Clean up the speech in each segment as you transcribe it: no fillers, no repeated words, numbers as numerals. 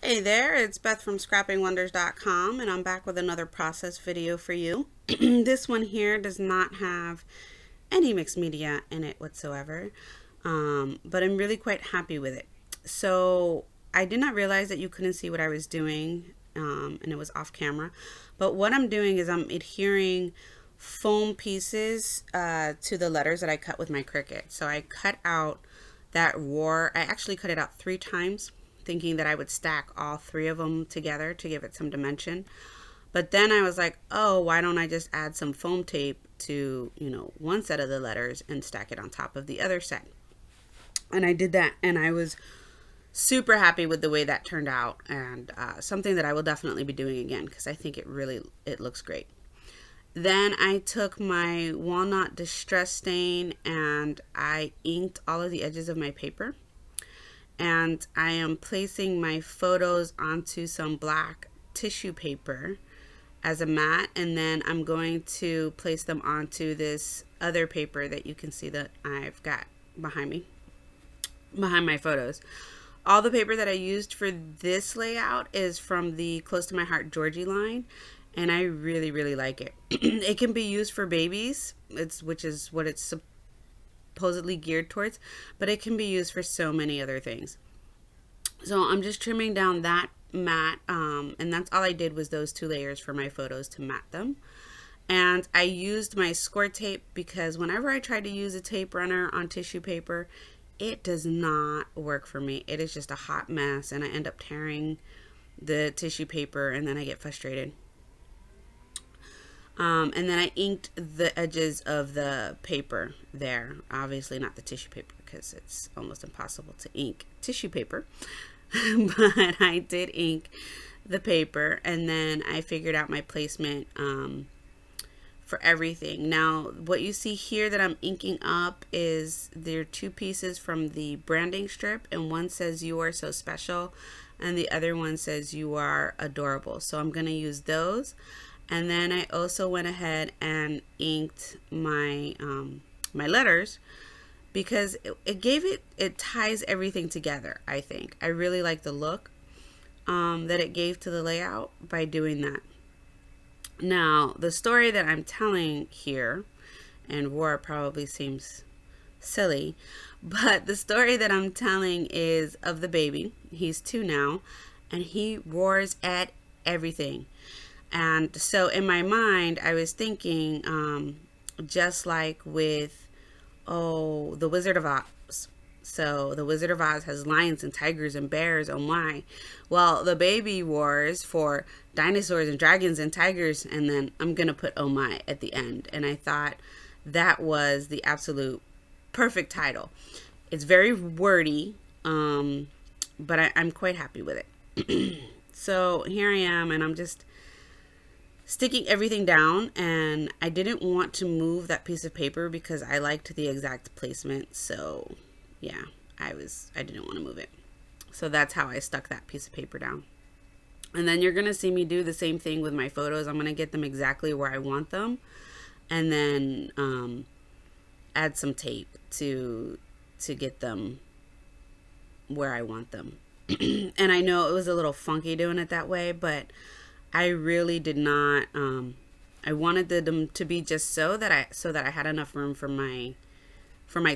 Hey there, it's Beth from scrappingwonders.com, and I'm back with another process video for you. This one here does not have any mixed media in it whatsoever, but I'm really quite happy with it. So I did not realize that you couldn't see what I was doing, and it was off camera. But what I'm doing is I'm adhering foam pieces to the letters that I cut with my Cricut. So I cut out that roar. I actually cut it out 3 times, thinking that I would stack all 3 of them together to give it some dimension. But then I was like, oh, why don't I just add some foam tape to, one set of the letters and stack it on top of the other set. And I did that, and I was super happy with the way that turned out, and something that I will definitely be doing again because I think it looks great. Then I took my walnut distress stain and I inked all of the edges of my paper. And I am placing my photos onto some black tissue paper as a mat, and then I'm going to place them onto this other paper that you can see that I've got behind me, behind my photos. All the paper that I used for this layout is from the Close to My Heart Georgie line, and I really, really like it. It can be used for babies, which is what it's supposedly geared towards, but it can be used for so many other things. So I'm just trimming down that mat, and that's all I did was those 2 layers for my photos to mat them. And I used my score tape because whenever I try to use a tape runner on tissue paper, it does not work for me. It is just a hot mess, and I end up tearing the tissue paper, and then I get frustrated. And then I inked the edges of the paper there. Obviously not the tissue paper because it's almost impossible to ink tissue paper. But I did ink the paper, and then I figured out my placement for everything. Now, what you see here that I'm inking up is there are 2 pieces from the branding strip, and one says "You are so special," and the other one says "You are adorable." So I'm going to use those. And then I also went ahead and inked my my letters because it ties everything together. I think I really like the look that it gave to the layout by doing that. Now, the story that I'm telling here, and Roar probably seems silly, but the story that I'm telling is of the baby. He's 2 now, and he roars at everything. And so in my mind, I was thinking, just like with, the Wizard of Oz. So the Wizard of Oz has lions and tigers and bears. Oh my. Well, the baby roars for dinosaurs and dragons and tigers. And then I'm going to put oh my at the end. And I thought that was the absolute perfect title. It's very wordy, but I'm quite happy with it. So here I am, and I'm just sticking everything down, and I didn't want to move that piece of paper because I liked the exact placement. So yeah, I didn't want to move it. So that's how I stuck that piece of paper down. And then you're going to see me do the same thing with my photos. I'm going to get them exactly where I want them, and then add some tape to get them where I want them. And I know it was a little funky doing it that way, but I really did not. I wanted them to be just so that I had enough room for my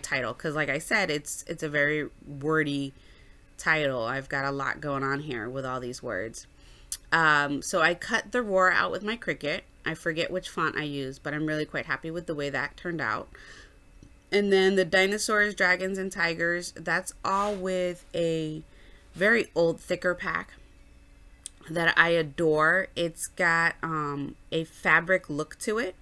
title, because like I said, it's a very wordy title. I've got a lot going on here with all these words. So I cut the roar out with my Cricut. I forget which font I used, but I'm really quite happy with the way that turned out. And then the dinosaurs, dragons, and tigers, that's all with a very old thicker pack that I adore. It's got a fabric look to it,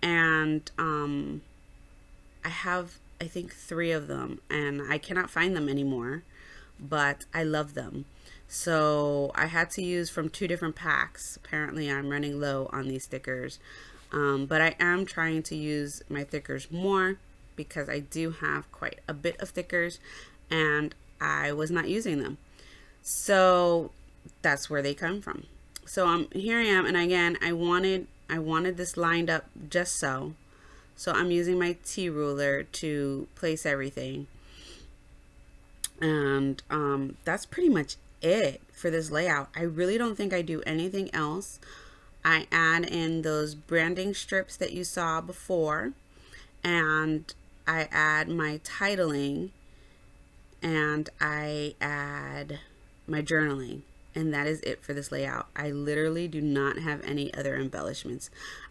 and I have, I think, 3 of them, and I cannot find them anymore, but I love them. So I had to use from 2 different packs. Apparently I'm running low on these stickers, but I am trying to use my thickers more because I do have quite a bit of thickers, and I was not using them. So that's where they come from. So here I am, and again, I wanted this lined up just so. So I'm using my T ruler to place everything, and that's pretty much it for this layout. I really don't think I do anything else. I add in those branding strips that you saw before, and I add my titling, and I add my journaling, and that is it for this layout. I literally do not have any other embellishments.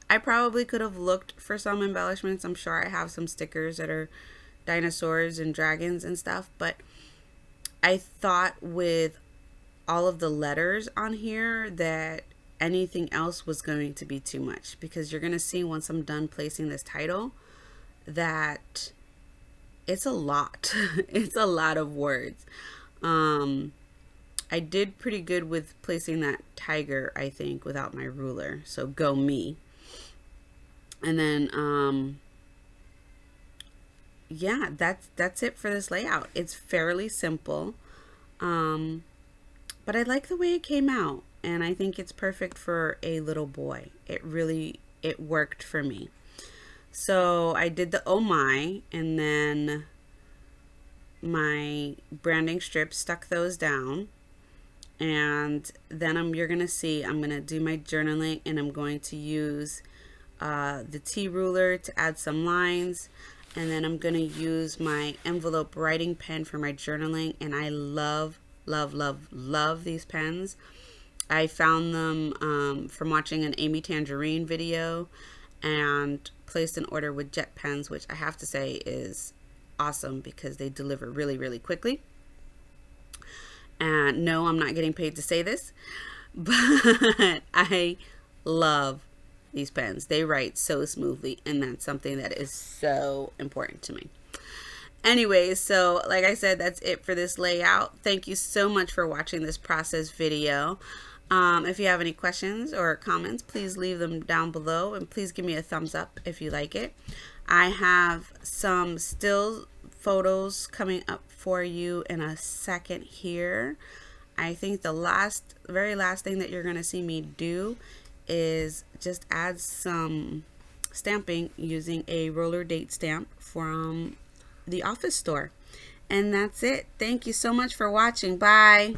I probably could have looked for some embellishments. I'm sure I have some stickers that are dinosaurs and dragons and stuff, but I thought with all of the letters on here that anything else was going to be too much, because you're going to see once I'm done placing this title that it's a lot. It's a lot of words. I did pretty good with placing that tiger, I think, without my ruler. So go me. And then, yeah, that's it for this layout. It's fairly simple. But I like the way it came out, and I think it's perfect for a little boy. It worked for me. So I did the oh my, and then my branding strips, stuck those down, and then you're gonna see I'm gonna do my journaling, and I'm going to use the T ruler to add some lines, and then I'm gonna use my envelope writing pen for my journaling. And I love these pens. I found them from watching an Amy Tangerine video and placed an order with Jet Pens, which I have to say is awesome because they deliver really quickly. And no, I'm not getting paid to say this, but I love these pens. They write so smoothly, and that's something that is so important to me. Anyways, so like I said, that's it for this layout. Thank you so much for watching this process video. If you have any questions or comments, please leave them down below, and please give me a thumbs up if you like it. I have some still photos coming up for you in a second here. I think the very last thing that you're going to see me do is just add some stamping using a roller date stamp from the office store. And that's it. Thank you so much for watching. Bye.